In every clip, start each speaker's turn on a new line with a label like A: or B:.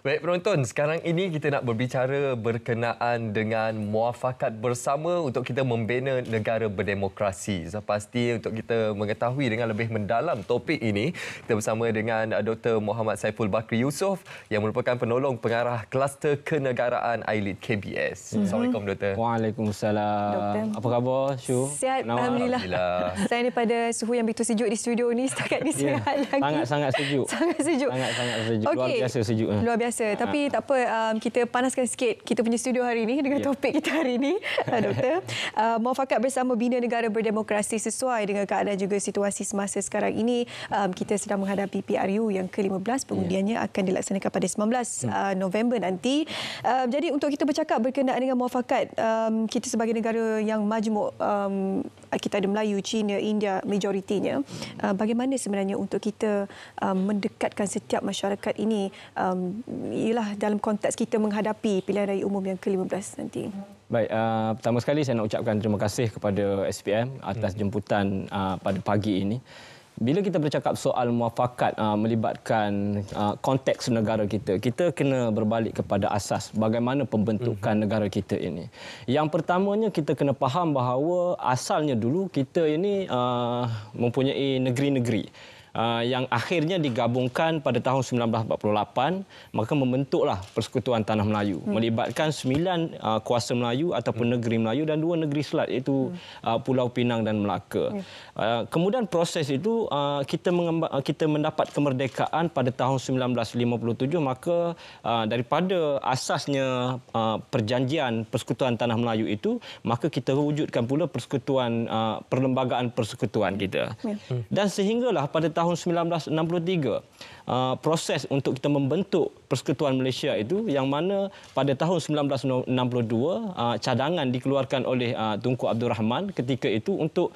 A: Baik penonton, sekarang ini kita nak berbicara berkenaan dengan muafakat bersama untuk kita membina negara berdemokrasi. Pasti untuk kita mengetahui dengan lebih mendalam topik ini, kita bersama dengan Dr. Muhammad Saiful Bakri Yusof yang merupakan penolong pengarah kluster kenegaraan AILID KBS. Assalamualaikum Doktor.
B: Waalaikumsalam.
C: Doktor.
B: Apa khabar, Syu?
C: Sihat, Alhamdulillah. Saya daripada suhu yang begitu sejuk di studio ni setakat ni sihat lagi.
B: Sangat-sangat sejuk.
C: Sangat sejuk.
B: Sangat-sangat sejuk.
C: Okey.
B: Luar biasa sejuk.
C: Luar biasa. Tapi tak apa, kita panaskan sikit kita punya studio hari ini dengan topik kita hari ini, Doktor. Muafakat bersama bina negara berdemokrasi sesuai dengan keadaan juga situasi semasa sekarang ini. Kita sedang menghadapi PRU yang ke-15. Pengundiannya akan dilaksanakan pada 19 November nanti. Jadi untuk kita bercakap berkenaan dengan muafakat, kita sebagai negara yang majmuk, kita ada Melayu, Cina, India majoritinya. Bagaimana sebenarnya untuk kita mendekatkan setiap masyarakat ini ialah dalam konteks kita menghadapi pilihan raya umum yang ke-15 nanti.
B: Baik, pertama sekali saya nak ucapkan terima kasih kepada SPM atas jemputan pada pagi ini. Bila kita bercakap soal muafakat melibatkan konteks negara kita, kita kena berbalik kepada asas bagaimana pembentukan negara kita ini. Yang pertamanya kita kena faham bahawa asalnya dulu kita ini mempunyai negeri-negeri yang akhirnya digabungkan pada tahun 1948, maka membentuklah Persekutuan Tanah Melayu, melibatkan 9 kuasa Melayu ataupun negeri Melayu dan 2 negeri selat, iaitu Pulau Pinang dan Melaka. Kemudian proses itu kita mendapat kemerdekaan pada tahun 1957, maka daripada asasnya perjanjian Persekutuan Tanah Melayu itu, maka kita wujudkan pula persekutuan, perlembagaan persekutuan kita. Dan sehinggalah pada tahun 1963 proses untuk kita membentuk Persekutuan Malaysia itu, yang mana pada tahun 1962 cadangan dikeluarkan oleh Tunku Abdul Rahman ketika itu untuk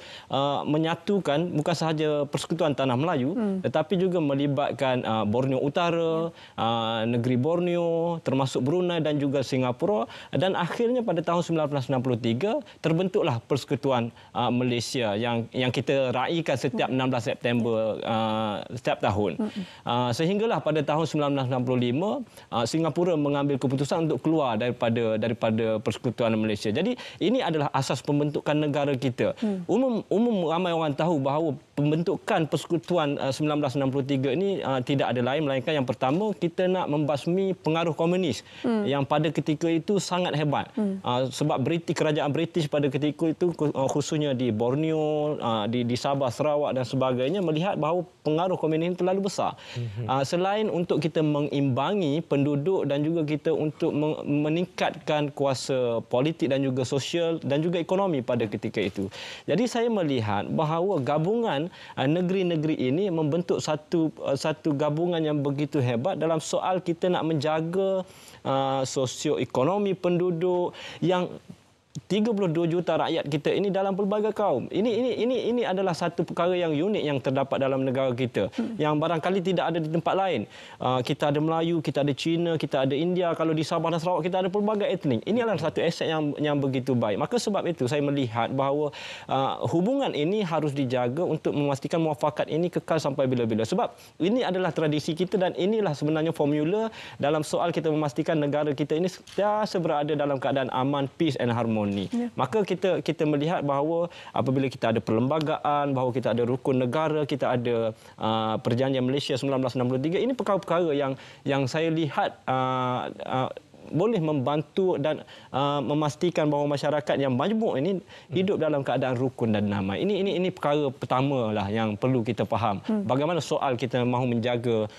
B: menyatukan bukan sahaja Persekutuan Tanah Melayu tetapi juga melibatkan Borneo Utara, negeri Borneo, termasuk Brunei dan juga Singapura, dan akhirnya pada tahun 1963 terbentuklah Persekutuan Malaysia yang kita raikan setiap 16 September setiap tahun. Sehinggalah pada tahun 1965 Singapura mengambil keputusan untuk keluar daripada Persekutuan Malaysia. Jadi ini adalah asas pembentukan negara kita. Umum ramai orang tahu bahawa pembentukan Persekutuan 1963 ini tidak ada lain melainkan yang pertama, kita nak membasmi pengaruh komunis yang pada ketika itu sangat hebat. Sebab kerajaan British pada ketika itu khususnya di Borneo, di Sabah, Sarawak dan sebagainya melihat bahawa pengaruh komunis ini terlalu besar. Selain untuk kita mengimbangi penduduk dan juga kita untuk meningkatkan kuasa politik dan juga sosial dan juga ekonomi pada ketika itu. Jadi saya melihat bahawa gabungan negeri-negeri ini membentuk satu gabungan yang begitu hebat dalam soal kita nak menjaga sosioekonomi penduduk yang 32 juta rakyat kita ini dalam pelbagai kaum. Ini adalah satu perkara yang unik yang terdapat dalam negara kita, yang barangkali tidak ada di tempat lain. Kita ada Melayu, kita ada Cina, kita ada India. Kalau di Sabah dan Sarawak kita ada pelbagai etnik. Ini adalah satu aset yang begitu baik. Maka sebab itu saya melihat bahawa hubungan ini harus dijaga untuk memastikan muafakat ini kekal sampai bila-bila. Sebab ini adalah tradisi kita dan inilah sebenarnya formula dalam soal kita memastikan negara kita ini sentiasa berada dalam keadaan aman, peace and harmony. Maka kita melihat bahawa apabila kita ada perlembagaan, bahawa kita ada rukun negara, kita ada perjanjian Malaysia 1963, ini perkara-perkara yang saya lihat boleh membantu dan memastikan bahawa masyarakat yang majmuk ini hidup dalam keadaan rukun dan damai. Ini perkara pertamalah yang perlu kita faham. Bagaimana soal kita mahu menjaga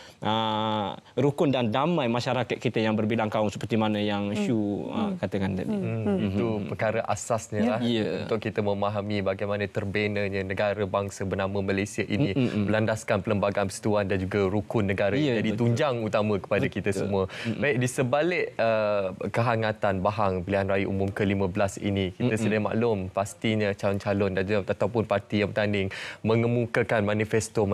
B: rukun dan damai masyarakat kita yang berbilang kaum seperti mana yang Syu katakan tadi.
A: Itu perkara asasnya untuk kita memahami bagaimana terbinanya negara bangsa bernama Malaysia ini berlandaskan perlembagaan persekutuan dan juga rukun negara. Jadi tunjang utama kepada kita semua. Baik, di sebalik kehangatan bahang pilihan raya umum ke-15 ini. Kita sedia maklum pastinya calon-calon ataupun parti yang bertanding mengemukakan manifesto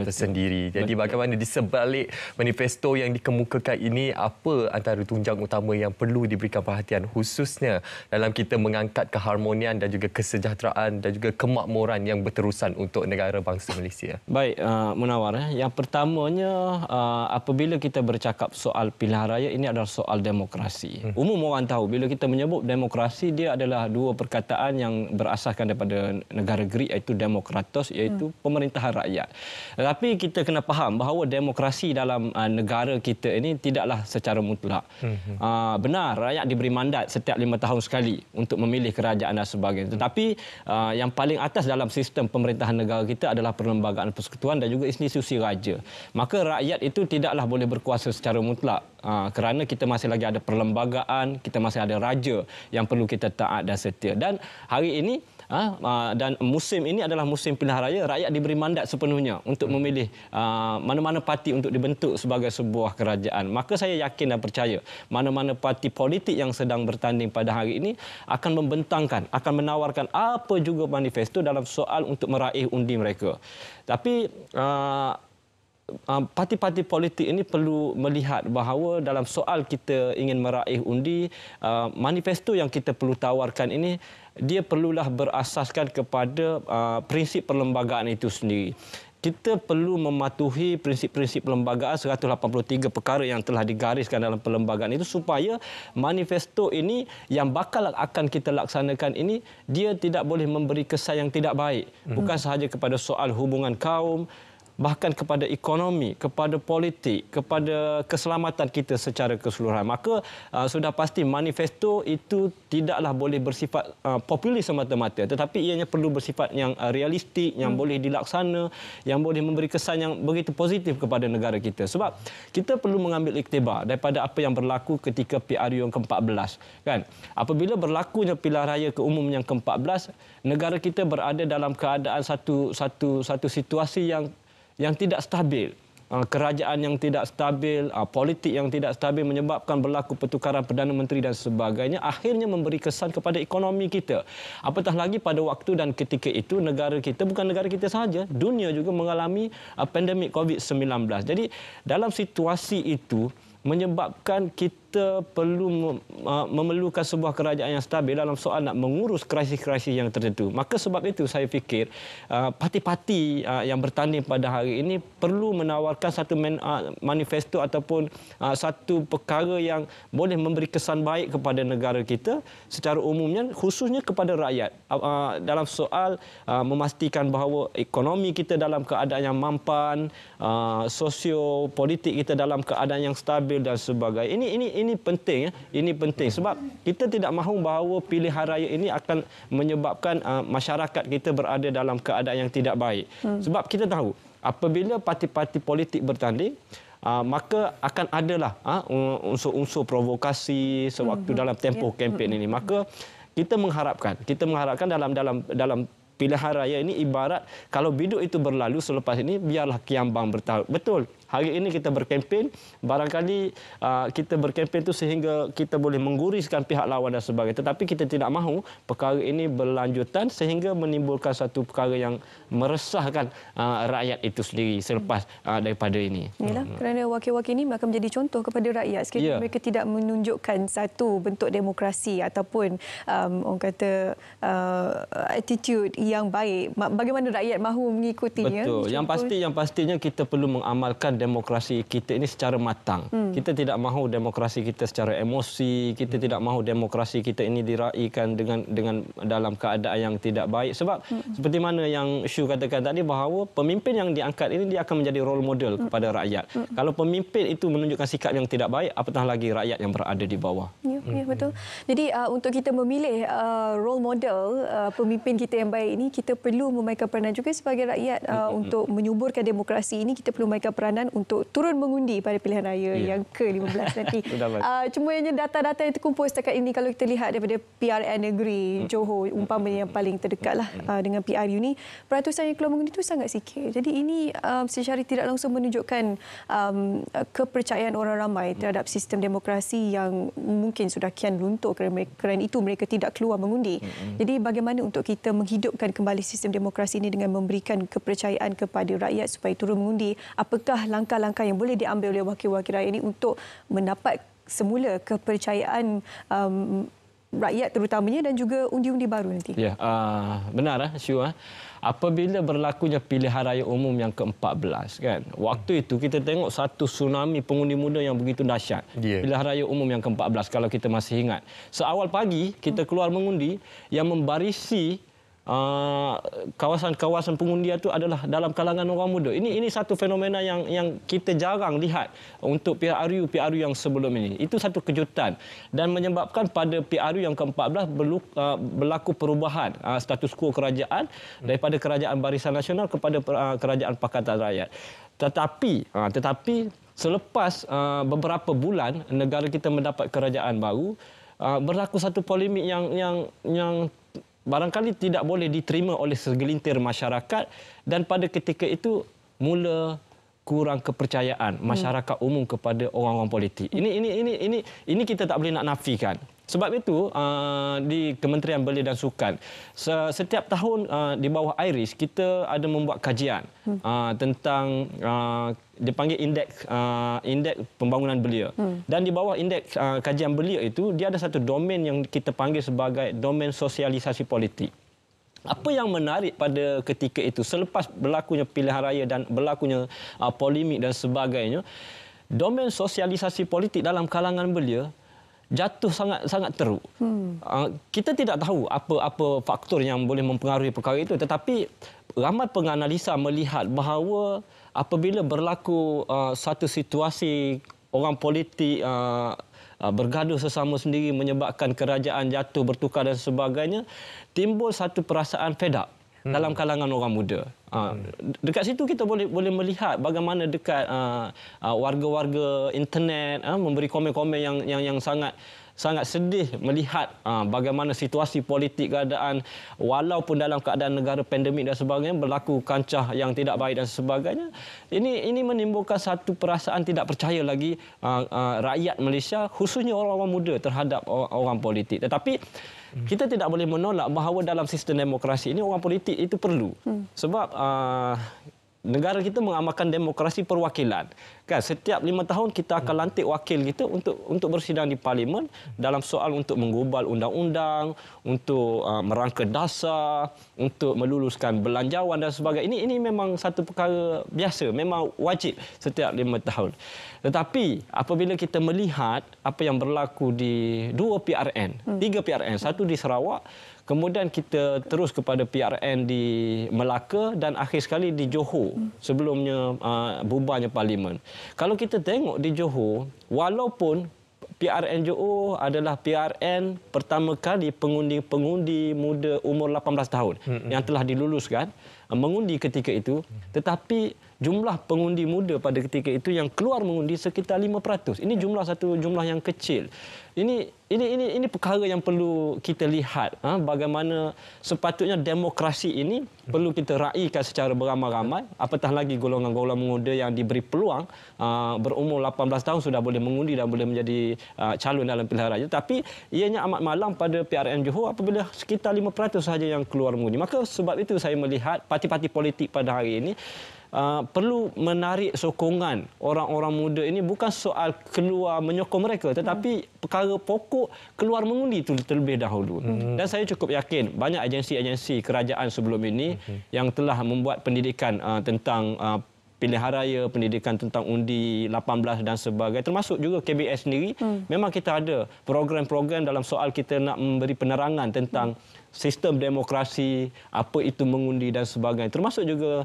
A: tersendiri. Jadi bagaimana di sebalik manifesto yang dikemukakan ini, apa antara tunjang utama yang perlu diberikan perhatian khususnya dalam kita mengangkat keharmonian dan juga kesejahteraan dan juga kemakmuran yang berterusan untuk negara bangsa Malaysia?
B: Baik, Munawar. Yang pertamanya, apabila kita bercakap soal pilihan raya, ini adalah soal demokrasi. Umum orang tahu bila kita menyebut demokrasi, dia adalah dua perkataan yang berasaskan daripada negara Greek, iaitu demokratos, iaitu pemerintahan rakyat. Tetapi kita kena faham bahawa demokrasi dalam negara kita ini tidaklah secara mutlak. Benar, rakyat diberi mandat setiap 5 tahun sekali untuk memilih kerajaan dan sebagainya. Tetapi yang paling atas dalam sistem pemerintahan negara kita adalah perlembagaan persekutuan dan juga institusi raja. Maka rakyat itu tidaklah boleh berkuasa secara mutlak. Kerana kita masih lagi ada perlembagaan, kita masih ada raja yang perlu kita taat dan setia. Dan hari ini dan musim ini adalah musim pilihan raya, rakyat diberi mandat sepenuhnya untuk memilih mana-mana parti untuk dibentuk sebagai sebuah kerajaan. Maka saya yakin dan percaya mana-mana parti politik yang sedang bertanding pada hari ini akan membentangkan, akan menawarkan apa juga manifesto dalam soal untuk meraih undi mereka. Tapi parti-parti politik ini perlu melihat bahawa dalam soal kita ingin meraih undi, manifesto yang kita perlu tawarkan ini, dia perlulah berasaskan kepada prinsip perlembagaan itu sendiri. Kita perlu mematuhi prinsip-prinsip perlembagaan, 183 perkara yang telah digariskan dalam perlembagaan itu, supaya manifesto ini yang bakal akan kita laksanakan ini, dia tidak boleh memberi kesan yang tidak baik. Bukan sahaja kepada soal hubungan kaum, bahkan kepada ekonomi, kepada politik, kepada keselamatan kita secara keseluruhan. Maka sudah pasti manifesto itu tidaklah boleh bersifat populis semata-mata, tetapi ianya perlu bersifat yang realistik, yang boleh dilaksana, yang boleh memberi kesan yang begitu positif kepada negara kita. Sebab kita perlu mengambil iktibar daripada apa yang berlaku ketika PRU yang ke-14. Kan? Apabila berlakunya pilihan raya keumum yang ke-14, negara kita berada dalam keadaan satu situasi yang tidak stabil. Kerajaan yang tidak stabil, politik yang tidak stabil menyebabkan berlaku pertukaran Perdana Menteri dan sebagainya, akhirnya memberi kesan kepada ekonomi kita. Apatah lagi pada waktu dan ketika itu negara kita, bukan negara kita sahaja, dunia juga mengalami pandemik COVID-19. Jadi dalam situasi itu menyebabkan kita perlu memerlukan sebuah kerajaan yang stabil dalam soal nak mengurus krisis-krisis yang tertentu. Maka sebab itu saya fikir parti-parti yang bertanding pada hari ini perlu menawarkan satu manifesto ataupun satu perkara yang boleh memberi kesan baik kepada negara kita secara umumnya, khususnya kepada rakyat, dalam soal memastikan bahawa ekonomi kita dalam keadaan yang mampan, sosio-politik kita dalam keadaan yang stabil dan sebagainya. Ini penting, ya. Ini penting sebab kita tidak mahu bahawa pilihan raya ini akan menyebabkan masyarakat kita berada dalam keadaan yang tidak baik. Sebab kita tahu apabila parti-parti politik bertanding, maka akan adalah unsur-unsur provokasi sewaktu dalam tempoh kempen ini. Maka kita mengharapkan dalam pilihan raya ini ibarat kalau biduk itu berlalu, selepas ini biarlah kiambang bertaut. Betul. Hari ini kita berkempen, barangkali kita berkempen itu sehingga kita boleh mengguriskan pihak lawan dan sebagainya. Tetapi kita tidak mahu perkara ini berlanjutan sehingga menimbulkan satu perkara yang meresahkan rakyat itu sendiri selepas daripada ini.
C: Yalah, kerana wakil-wakil ini akan menjadi contoh kepada rakyat. Sekiranya mereka tidak menunjukkan satu bentuk demokrasi ataupun orang kata attitude yang baik, bagaimana rakyat mahu mengikutinya?
B: Betul. Yang pastinya kita perlu mengamalkan demokrasi kita ini secara matang. Kita tidak mahu demokrasi kita secara emosi, kita tidak mahu demokrasi kita ini diraikan dengan dalam keadaan yang tidak baik. Sebab seperti mana yang Shu katakan tadi, bahawa pemimpin yang diangkat ini dia akan menjadi role model kepada rakyat. Kalau pemimpin itu menunjukkan sikap yang tidak baik, apatah lagi rakyat yang berada di bawah.
C: Ya. ya betul. Jadi untuk kita memilih role model pemimpin kita yang baik ini, kita perlu memainkan peranan juga sebagai rakyat untuk menyuburkan demokrasi ini. Kita perlu memainkan peranan untuk turun mengundi pada pilihan raya yang ke-15 nanti. Cuma hanya data-data yang terkumpul setakat ini, kalau kita lihat daripada PRN negeri Johor umpamanya yang paling terdekatlah dengan PRU ni, peratusan yang keluar mengundi itu sangat sikit. Jadi ini secara tidak langsung menunjukkan kepercayaan orang ramai terhadap sistem demokrasi yang mungkin sudah kian luntur kerana itu mereka tidak keluar mengundi. Jadi bagaimana untuk kita menghidupkan kembali sistem demokrasi ini dengan memberikan kepercayaan kepada rakyat supaya turun mengundi? Apakah langkah-langkah yang boleh diambil oleh wakil-wakil rakyat ini untuk mendapat semula kepercayaan rakyat terutamanya dan juga undi-undi baru nanti?
B: Ya, benar Syu. Apabila berlakunya pilihan raya umum yang ke-14 kan, waktu itu kita tengok satu tsunami pengundi muda yang begitu dahsyat. Pilihan raya umum yang ke-14 kalau kita masih ingat. Seawal pagi kita keluar mengundi, yang membarisi kawasan-kawasan pengundian itu adalah dalam kalangan orang muda. Ini satu fenomena yang kita jarang lihat untuk PRU yang sebelum ini. Itu satu kejutan dan menyebabkan pada PRU yang ke-14 berlaku perubahan status quo kerajaan daripada kerajaan Barisan Nasional kepada kerajaan Pakatan Rakyat. Tetapi selepas beberapa bulan negara kita mendapat kerajaan baru, berlaku satu polemik yang barangkali tidak boleh diterima oleh segelintir masyarakat, dan pada ketika itu mula kurang kepercayaan masyarakat umum kepada orang-orang politik. Ini kita tak boleh nak nafikan. Sebab itu di Kementerian Belia dan Sukan setiap tahun di bawah IRIS kita ada membuat kajian tentang dipanggil indeks pembangunan belia. Dan di bawah indeks kajian belia itu dia ada satu domain yang kita panggil sebagai domain sosialisasi politik. Apa yang menarik pada ketika itu, selepas berlakunya pilihan raya dan berlakunya polemik dan sebagainya, domain sosialisasi politik dalam kalangan belia jatuh sangat teruk. Kita tidak tahu apa faktor yang boleh mempengaruhi perkara itu, tetapi ramai penganalisa melihat bahawa apabila berlaku satu situasi orang politik bergaduh sesama sendiri menyebabkan kerajaan jatuh, bertukar dan sebagainya, timbul satu perasaan fed up dalam kalangan orang muda. Dekat situ kita boleh melihat bagaimana dekat warga-warga internet memberi komen-komen yang sangat sedih melihat bagaimana situasi politik keadaan, walaupun dalam keadaan negara pandemik dan sebagainya, berlaku kancah yang tidak baik dan sebagainya. Ini menimbulkan satu perasaan tidak percaya lagi rakyat Malaysia, khususnya orang-orang muda terhadap orang politik. Tetapi kita tidak boleh menolak bahawa dalam sistem demokrasi ini orang politik itu perlu. Sebab negara kita mengamalkan demokrasi perwakilan. Kan setiap 5 tahun kita akan lantik wakil kita untuk bersidang di parlimen dalam soal untuk menggubal undang-undang, untuk merangka dasar, untuk meluluskan belanjawan dan sebagainya. Ini memang satu perkara biasa, memang wajib setiap 5 tahun. Tetapi apabila kita melihat apa yang berlaku di 2 PRN, 3 PRN, satu di Sarawak, kemudian kita terus kepada PRN di Melaka dan akhir sekali di Johor sebelumnya bubarnya parlimen. Kalau kita tengok di Johor, walaupun PRN Johor adalah PRN pertama kali pengundi muda umur 18 tahun yang telah diluluskan mengundi ketika itu, tetapi jumlah pengundi muda pada ketika itu yang keluar mengundi sekitar 5%. Ini satu jumlah yang kecil. Ini perkara yang perlu kita lihat, bagaimana sepatutnya demokrasi ini perlu kita raikan secara beramai-ramai, apatah lagi golongan-golongan muda yang diberi peluang berumur 18 tahun sudah boleh mengundi dan boleh menjadi calon dalam pilihan raya. Tapi ianya amat malang pada PRN Johor apabila sekitar 5% sahaja yang keluar mengundi. Maka sebab itu saya melihat parti-parti politik pada hari ini perlu menarik sokongan orang-orang muda ini, bukan soal keluar menyokong mereka, tetapi perkara pokok keluar mengundi itu terlebih dahulu. Dan saya cukup yakin banyak agensi-agensi kerajaan sebelum ini yang telah membuat pendidikan tentang pilihan raya, pendidikan tentang undi 18 dan sebagainya, termasuk juga KBS sendiri. Memang kita ada program-program dalam soal kita nak memberi penerangan tentang sistem demokrasi, apa itu mengundi dan sebagainya. Termasuk juga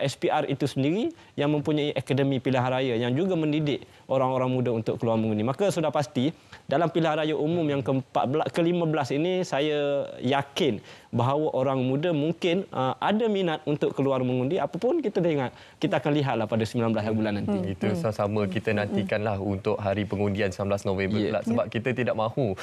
B: SPR itu sendiri yang mempunyai akademi pilihan raya yang juga mendidik orang-orang muda untuk keluar mengundi. Maka sudah pasti dalam pilihan raya umum yang ke-15 ini saya yakin bahawa orang muda mungkin ada minat untuk keluar mengundi. Apapun kita tengok, kita akan lihatlah pada 19 bulan nanti.
A: Itu sama-sama kita nantikanlah untuk hari pengundian 19 November kelak. Sebab kita tidak mahu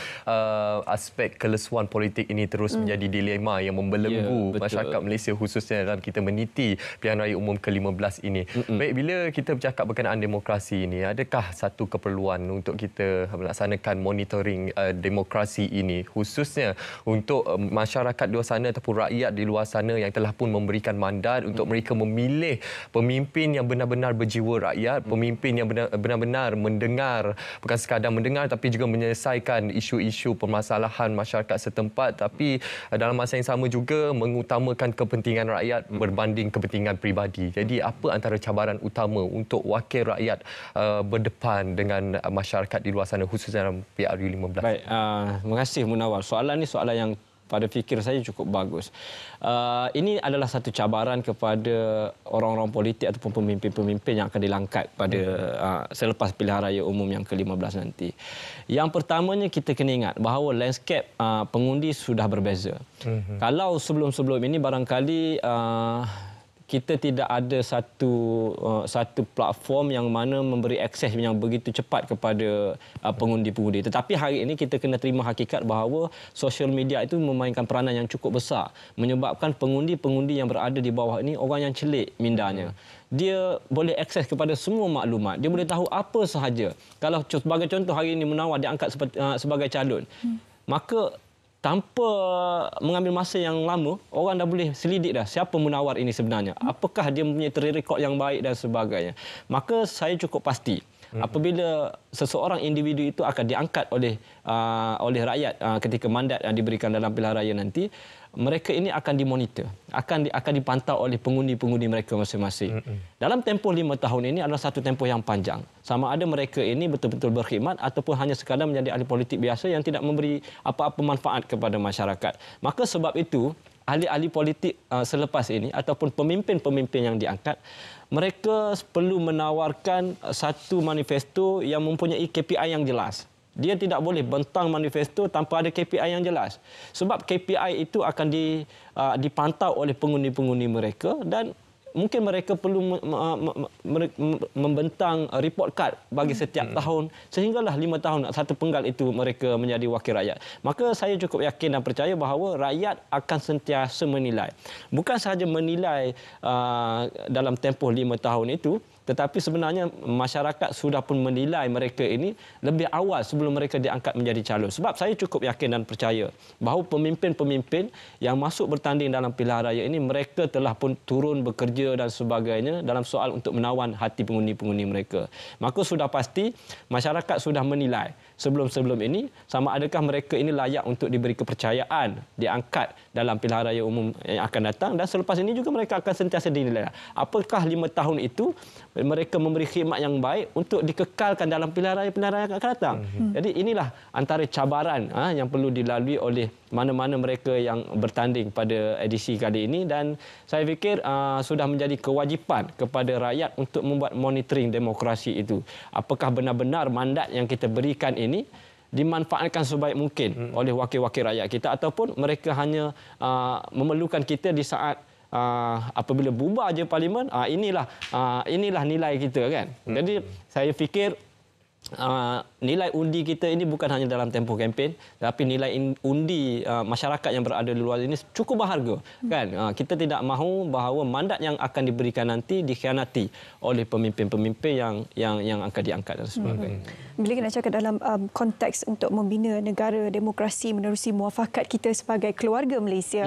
A: aspek kelesuan politik ini terus menjadi dilema yang membelenggu masyarakat Malaysia, khususnya dalam kita meniti pilihan raya umum ke-15 ini. Baik, bila kita bercakap berkenaan demokrasi ini, adakah satu keperluan untuk kita melaksanakan monitoring demokrasi ini, khususnya untuk masyarakat di luar sana ataupun rakyat di luar sana yang telah pun memberikan mandat untuk mereka memilih pemimpin yang benar-benar berjiwa rakyat, pemimpin yang benar-benar mendengar, bukan sekadar mendengar tapi juga menyelesaikan isu-isu permasalahan masyarakat setempat, tapi dalam masa yang sama juga mengutamakan kepentingan rakyat berbanding kepentingan peribadi. Jadi apa antara cabaran utama untuk wakil rakyat berdepan dengan masyarakat di luar sana, khususnya dalam PRU 15?
B: Baik, terima kasih Munawar. Soalan ini soalan yang pada fikir saya cukup bagus. Ini adalah satu cabaran kepada orang-orang politik ataupun pemimpin-pemimpin yang akan dilangkat pada selepas pilihan raya umum yang ke-15 nanti. Yang pertamanya kita kena ingat bahawa landscape pengundi sudah berbeza. Kalau sebelum-sebelum ini barangkali kita tidak ada satu platform yang mana memberi akses yang begitu cepat kepada pengundi-pengundi. Tetapi hari ini kita kena terima hakikat bahawa social media itu memainkan peranan yang cukup besar, menyebabkan pengundi-pengundi yang berada di bawah ini orang yang celik mindanya. Dia boleh akses kepada semua maklumat. Dia boleh tahu apa sahaja. Kalau sebagai contoh hari ini Munawar diangkat sebagai calon, maka tanpa mengambil masa yang lama, orang dah boleh selidik dah siapa Munawar ini sebenarnya. Apakah dia mempunyai track record yang baik dan sebagainya. Maka saya cukup pasti apabila seseorang individu itu akan diangkat oleh rakyat ketika mandat yang diberikan dalam pilihan raya nanti, mereka ini akan dimonitor, akan dipantau oleh pengundi-pengundi mereka masing-masing. Dalam tempoh 5 tahun ini adalah satu tempoh yang panjang. Sama ada mereka ini betul-betul berkhidmat ataupun hanya sekadar menjadi ahli politik biasa yang tidak memberi apa-apa manfaat kepada masyarakat. Maka sebab itu, ahli-ahli politik selepas ini ataupun pemimpin-pemimpin yang diangkat, mereka perlu menawarkan satu manifesto yang mempunyai KPI yang jelas. Dia tidak boleh bentang manifesto tanpa ada KPI yang jelas. Sebab KPI itu akan dipantau oleh pengundi-pengundi mereka dan mungkin mereka perlu membentang report card bagi setiap tahun sehinggalah 5 tahun satu penggal itu mereka menjadi wakil rakyat. Maka saya cukup yakin dan percaya bahawa rakyat akan sentiasa menilai. Bukan sahaja menilai dalam tempoh 5 tahun itu, tetapi sebenarnya masyarakat sudah pun menilai mereka ini lebih awal sebelum mereka diangkat menjadi calon. Sebab saya cukup yakin dan percaya bahawa pemimpin-pemimpin yang masuk bertanding dalam pilihan raya ini, mereka telah pun turun bekerja dan sebagainya dalam soal untuk menawan hati pengundi-pengundi mereka. Maka sudah pasti masyarakat sudah menilai sebelum-sebelum ini sama adakah mereka ini layak untuk diberi kepercayaan, diangkat dalam pilihan raya umum yang akan datang, dan selepas ini juga mereka akan sentiasa dinilai. Apakah 5 tahun itu mereka memberi khidmat yang baik untuk dikekalkan dalam pilihan raya yang akan datang. Jadi inilah antara cabaran yang perlu dilalui oleh mana-mana mereka yang bertanding pada edisi kali ini, dan saya fikir sudah menjadi kewajipan kepada rakyat untuk membuat monitoring demokrasi itu. Apakah benar-benar mandat yang kita berikan ini dimanfaatkan sebaik mungkin oleh wakil-wakil rakyat kita, ataupun mereka hanya memerlukan kita di saat apabila bubar je parlimen, inilah nilai kita kan. Jadi saya fikir nilai undi kita ini bukan hanya dalam tempoh kempen, tapi nilai undi masyarakat yang berada di luar ini cukup berharga kan. Kita tidak mahu bahawa mandat yang akan diberikan nanti dikhianati oleh pemimpin-pemimpin yang akan diangkat dan sebagainya.
C: Bila kita cakap dalam konteks untuk membina negara demokrasi menerusi muafakat kita sebagai keluarga Malaysia,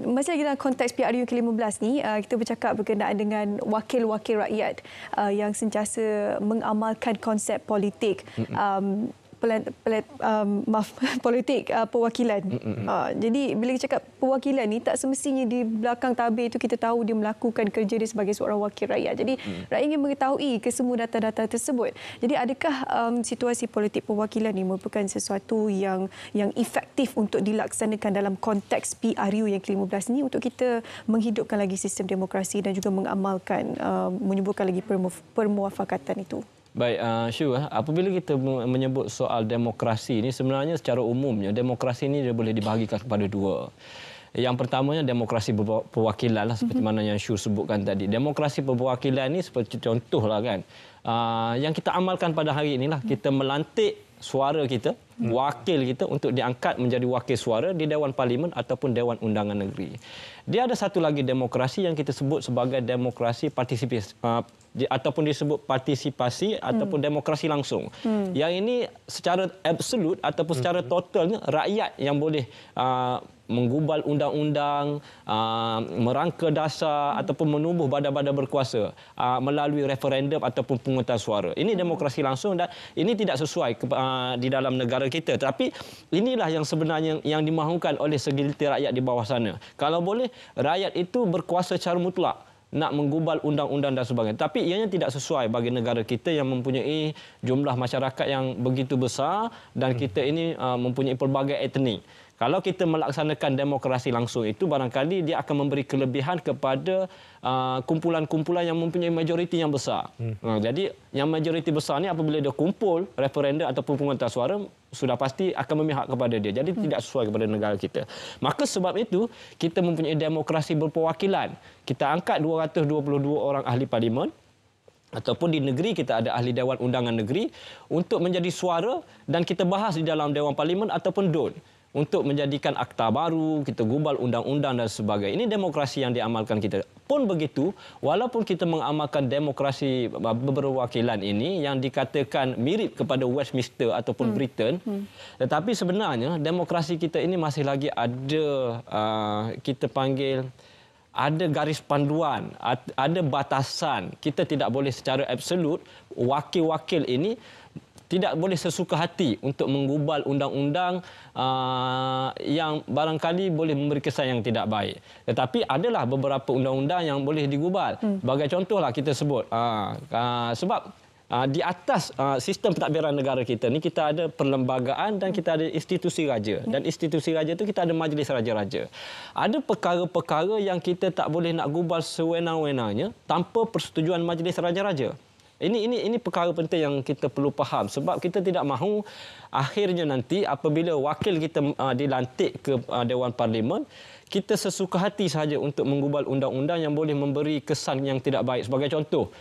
C: masih lagi dalam konteks PRU ke-15 ni, kita bercakap berkenaan dengan wakil-wakil rakyat yang sentiasa mengamalkan konsep politik. politik perwakilan. Jadi bila kita cakap perwakilan ni tak semestinya di belakang tabir itu kita tahu dia melakukan kerja dia sebagai seorang wakil rakyat. Jadi rakyat ingin mengetahui kesemua data-data tersebut. Jadi adakah situasi politik perwakilan ini merupakan sesuatu yang efektif untuk dilaksanakan dalam konteks PRU yang ke-15 ini untuk kita menghidupkan lagi sistem demokrasi dan juga mengamalkan menyuburkan lagi permuafakatan itu?
B: Baik, Syu, apabila kita menyebut soal demokrasi ini, sebenarnya secara umumnya demokrasi ini dia boleh dibahagikan kepada dua. Yang pertamanya demokrasi perwakilan lah, seperti mana yang Syu sebutkan tadi. Demokrasi perwakilan ini seperti contohlah kan, yang kita amalkan pada hari inilah kita melantik suara kita, wakil kita untuk diangkat menjadi wakil suara di Dewan Parlimen ataupun Dewan Undangan Negeri. Dia ada satu lagi demokrasi yang kita sebut sebagai demokrasi partisipasi ataupun disebut partisipasi ataupun demokrasi langsung. Yang ini secara absolut ataupun secara totalnya rakyat yang boleh menggubal undang-undang, merangka dasar ataupun menubuh badan-badan berkuasa melalui referendum ataupun penghutang suara. Ini demokrasi langsung dan ini tidak sesuai di dalam negara kita. Tapi inilah yang sebenarnya yang dimahukan oleh segelintir rakyat di bawah sana. Kalau boleh, rakyat itu berkuasa secara mutlak nak menggubal undang-undang dan sebagainya. Tapi ianya tidak sesuai bagi negara kita yang mempunyai jumlah masyarakat yang begitu besar dan kita ini mempunyai pelbagai etnik. Kalau kita melaksanakan demokrasi langsung itu, barangkali dia akan memberi kelebihan kepada kumpulan-kumpulan yang mempunyai majoriti yang besar. Jadi yang majoriti besar ni apabila dia kumpul referendum ataupun penghutang suara, sudah pasti akan memihak kepada dia. Jadi tidak sesuai kepada negara kita. Maka sebab itu kita mempunyai demokrasi berperwakilan. Kita angkat 222 orang ahli parlimen, ataupun di negeri kita ada ahli Dewan Undangan Negeri untuk menjadi suara dan kita bahas di dalam Dewan Parlimen ataupun DUN untuk menjadikan akta baru, kita gubal undang-undang dan sebagainya. Ini demokrasi yang diamalkan kita. Pun begitu, walaupun kita mengamalkan demokrasi berperwakilan ini yang dikatakan mirip kepada Westminster ataupun Britain, tetapi sebenarnya demokrasi kita ini masih lagi ada kita panggil ada garis panduan, ada batasan. Kita tidak boleh secara absolut wakil-wakil ini tidak boleh sesuka hati untuk menggubal undang-undang yang barangkali boleh memberi kesan yang tidak baik. Tetapi adalah beberapa undang-undang yang boleh digubal. Sebagai contohlah kita sebut, sebab di atas sistem pentadbiran negara kita ni kita ada perlembagaan dan kita ada institusi raja. Dan institusi raja itu kita ada majlis raja-raja. Ada perkara-perkara yang kita tak boleh nak gubal sewenang-wenangnya tanpa persetujuan majlis raja-raja. Ini perkara penting yang kita perlu faham sebab kita tidak mahu akhirnya nanti apabila wakil kita dilantik ke Dewan Parlimen, kita sesuka hati sahaja untuk menggubal undang-undang yang boleh memberi kesan yang tidak baik. Sebagai contoh,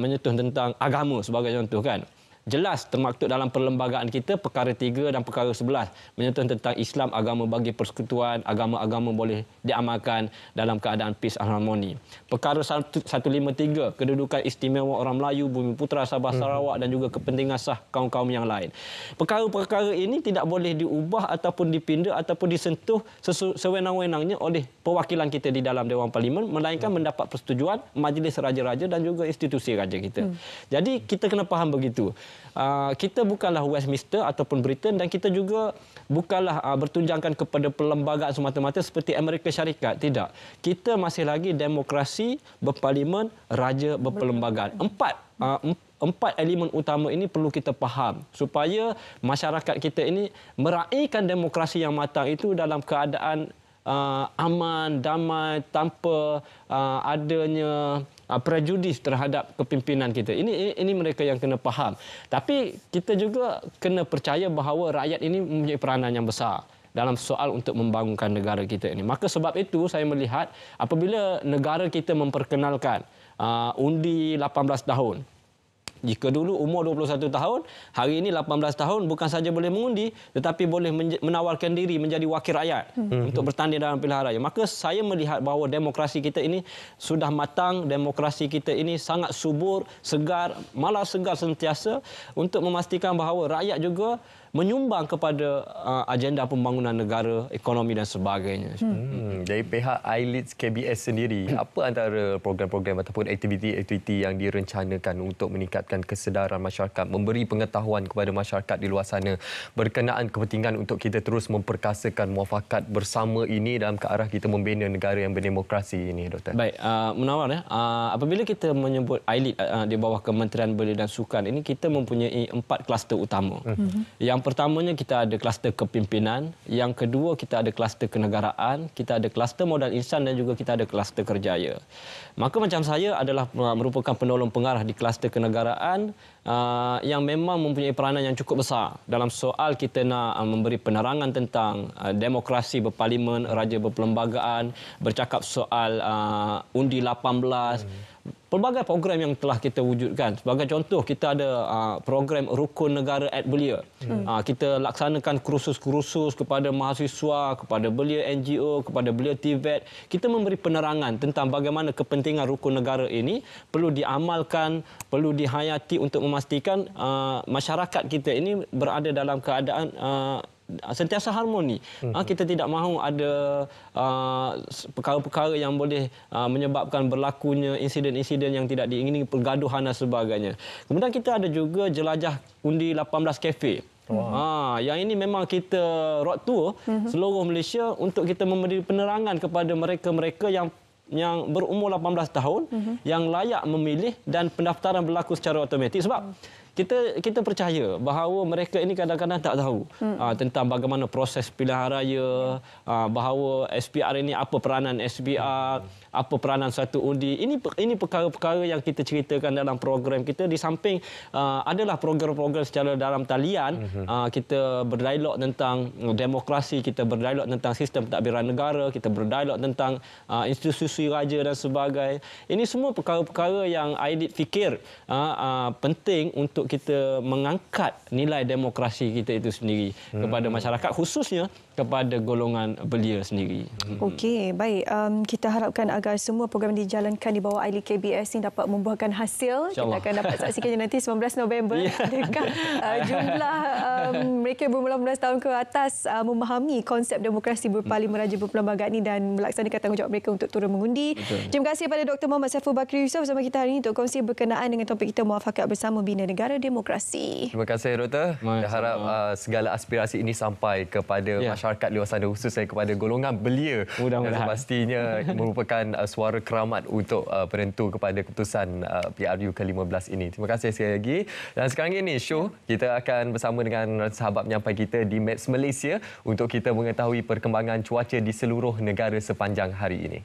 B: menyentuh tentang agama sebagai contoh kan. Jelas termaktub dalam perlembagaan kita perkara 3 dan perkara 11 menyentuh tentang Islam, agama bagi persekutuan, agama-agama boleh diamalkan dalam keadaan peace and harmony. Perkara 153 kedudukan istimewa orang Melayu, Bumi Putera, Sabah, Sarawak dan juga kepentingan sah kaum-kaum yang lain. Perkara-perkara ini tidak boleh diubah ataupun dipindah ataupun disentuh sewenang-wenangnya oleh perwakilan kita di dalam Dewan Parlimen melainkan mendapat persetujuan majlis raja-raja dan juga institusi raja kita. Jadi kita kena faham begitu. Kita bukanlah Westminster ataupun Britain dan kita juga bukanlah bertunjangkan kepada perlembagaan semata-mata seperti Amerika Syarikat. Tidak. Kita masih lagi demokrasi berparlimen, raja berperlembagaan. Empat elemen utama ini perlu kita faham supaya masyarakat kita ini meraihkan demokrasi yang matang itu dalam keadaan aman, damai, tanpa adanya prejudis terhadap kepimpinan kita. Ini mereka yang kena faham. Tapi kita juga kena percaya bahawa rakyat ini mempunyai peranan yang besar dalam soal untuk membangunkan negara kita ini. Maka sebab itu saya melihat apabila negara kita memperkenalkan undi 18 tahun. Jika dulu umur 21 tahun, hari ini 18 tahun bukan saja boleh mengundi tetapi boleh menawarkan diri menjadi wakil rakyat untuk bertanding dalam pilihan raya. Maka saya melihat bahawa demokrasi kita ini sudah matang, demokrasi kita ini sangat subur, segar, malah segar sentiasa untuk memastikan bahawa rakyat juga menyumbang kepada agenda pembangunan negara, ekonomi dan sebagainya.
A: Dari pihak iLeads KBS sendiri, apa antara program-program ataupun aktiviti-aktiviti yang direncanakan untuk meningkatkan kesedaran masyarakat, memberi pengetahuan kepada masyarakat di luar sana berkenaan kepentingan untuk kita terus memperkasakan muafakat bersama ini dalam ke arah kita membina negara yang berdemokrasi ini, Doktor?
B: Baik, Munawar, apabila kita menyebut iLead di bawah Kementerian Belia dan Sukan ini, kita mempunyai 4 kluster utama. Yang pertamanya kita ada kluster kepimpinan, yang kedua kita ada kluster kenegaraan, kita ada kluster modal insan dan juga kita ada kluster kerjaya. Maka macam saya adalah merupakan penolong pengarah di kluster kenegaraan yang memang mempunyai peranan yang cukup besar dalam soal kita nak memberi penerangan tentang demokrasi berparlimen, raja berperlembagaan, bercakap soal undi 18, pelbagai program yang telah kita wujudkan. Sebagai contoh, kita ada program Rukun Negara at Belia. Kita laksanakan kursus-kursus kepada mahasiswa, kepada belia NGO, kepada belia TVET. Kita memberi penerangan tentang bagaimana kepentingan rukun negara ini perlu diamalkan, perlu dihayati untuk memastikan masyarakat kita ini berada dalam keadaan sentiasa harmoni. Kita tidak mahu ada perkara-perkara yang boleh menyebabkan berlakunya insiden-insiden yang tidak diingini, pergaduhan dan sebagainya. Kemudian kita ada juga jelajah undi 18 kafe. Yang ini memang kita road tour seluruh Malaysia untuk kita memberi penerangan kepada mereka-mereka yang berumur 18 tahun yang layak memilih, dan pendaftaran berlaku secara automatik sebab kita percaya bahawa mereka ini kadang-kadang tak tahu tentang bagaimana proses pilihan raya, bahawa SPR ini apa peranan SPR, apa peranan satu undi. Ini perkara-perkara yang kita ceritakan dalam program kita. Di samping adalah program-program secara dalam talian, kita berdialog tentang demokrasi, kita berdialog tentang sistem pentadbiran negara, kita berdialog tentang institusi raja dan sebagainya. Ini semua perkara-perkara yang iLead fikir penting untuk kita mengangkat nilai demokrasi kita itu sendiri kepada masyarakat, khususnya kepada golongan belia sendiri.
C: Okey, baik. Kita harapkan agar semua program dijalankan di bawah iLead KBS ini dapat membuahkan hasil. Kita akan dapat saksikannya nanti 19 November. Adakah jumlah mereka berumur 18 tahun ke atas memahami konsep demokrasi berparlimen, raja berperlembagaan ini dan melaksanakan tanggungjawab mereka untuk turun mengundi.
B: Betul.
C: Terima kasih kepada Dr. Muhammad Saiful Bakri Yusof bersama kita hari ini untuk kongsi berkenaan dengan topik kita muafakat bersama bina negara demokrasi.
A: Terima kasih, Doktor. Saya harap segala aspirasi ini sampai kepada masyarakat di luar sana, khususnya kepada golongan belia.
B: Mudah-mudahan.
A: Dan pastinya merupakan suara keramat untuk penentu kepada keputusan PRU ke-15 ini. Terima kasih sekali lagi. Dan sekarang ini show kita akan bersama dengan sahabat penyampai kita di Maps Malaysia untuk kita mengetahui perkembangan cuaca di seluruh negara sepanjang hari ini.